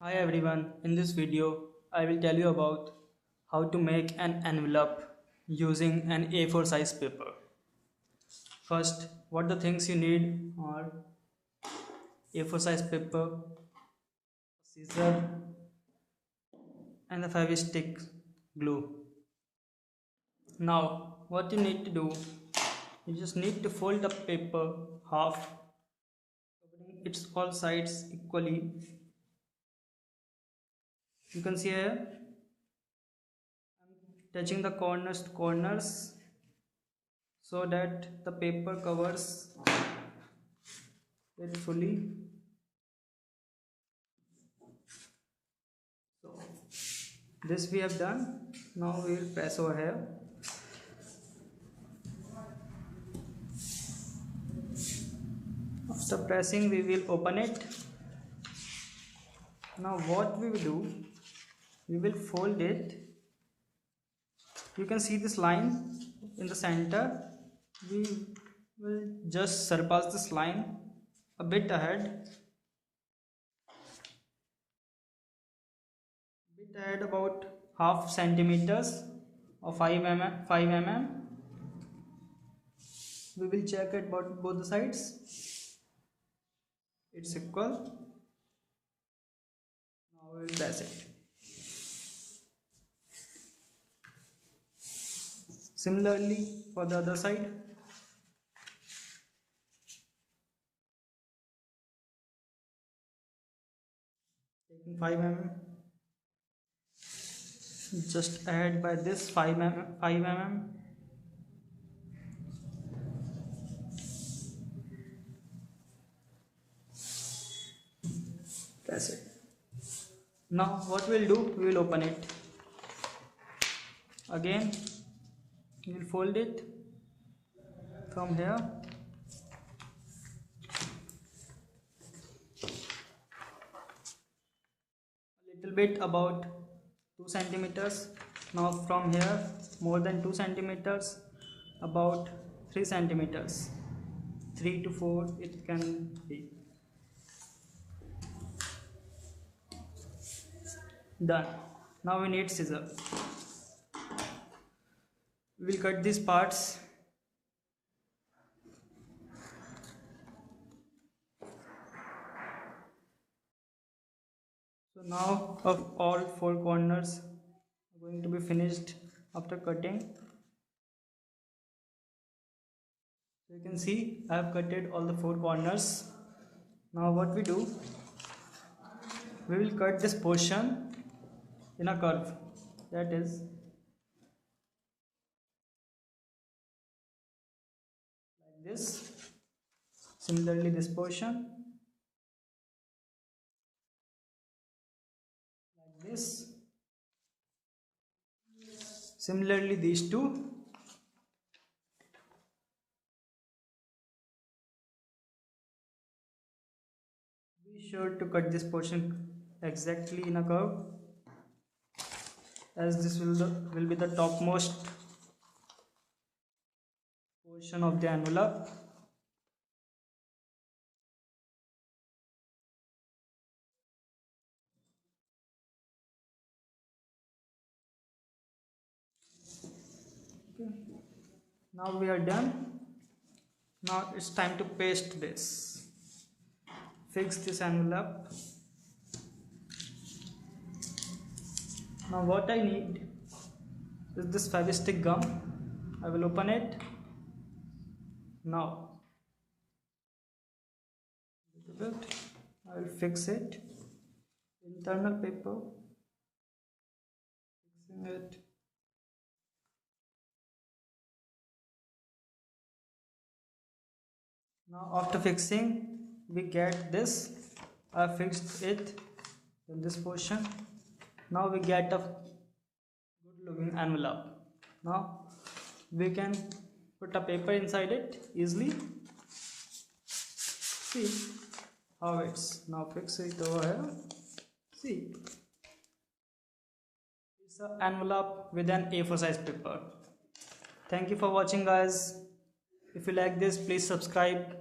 Hi everyone, in this video I will tell you about how to make an envelope using an A4 size paper. First, what the things you need are A4 size paper, scissor and the fabric glue. Now what you need to do, you just need to fold the paper half, covering its all sides equally. You can see here I'm touching the corners to corners so that the paper covers very fully. So this we have done. Now we will press over here. After pressing we will open it. Now what we will do, we will fold it. You can see this line in the center. We will just surpass this line a bit ahead, about half centimeters or 5 mm. We will check it about both the sides. It's equal. Now we will press it. Similarly for the other side. Taking 5 mm, just add by this 5 mm. Press it. Now what we'll do, we will open it. Again we will fold it from here. A little bit about 2 centimeters. Now from here more than 2 centimeters, about 3 centimeters, 3 to 4 it can be. Done. Now we need scissors. We will cut these parts. So now of all 4 corners are going to be finished after cutting. So you can see I have cutted all the 4 corners. Now what we do, we will cut this portion in a curve, that is like this. Similarly this portion like this. Similarly these two. Be sure to cut this portion exactly in a curve, as this will be the topmost portion of the envelope. Okay. Now we are done. Now it's time to paste this. Fix this envelope. Now what I need is this fabric gum. I will open it. Now I will fix it. Internal paper. Fixing it. Now after fixing, we get this. I fixed it in this portion. Now we get a good looking envelope. Now we can put a paper inside it easily. See how it's. Now fix it over here. See, it's an envelope with an A4 size paper. Thank you for watching guys. If you like this, please subscribe.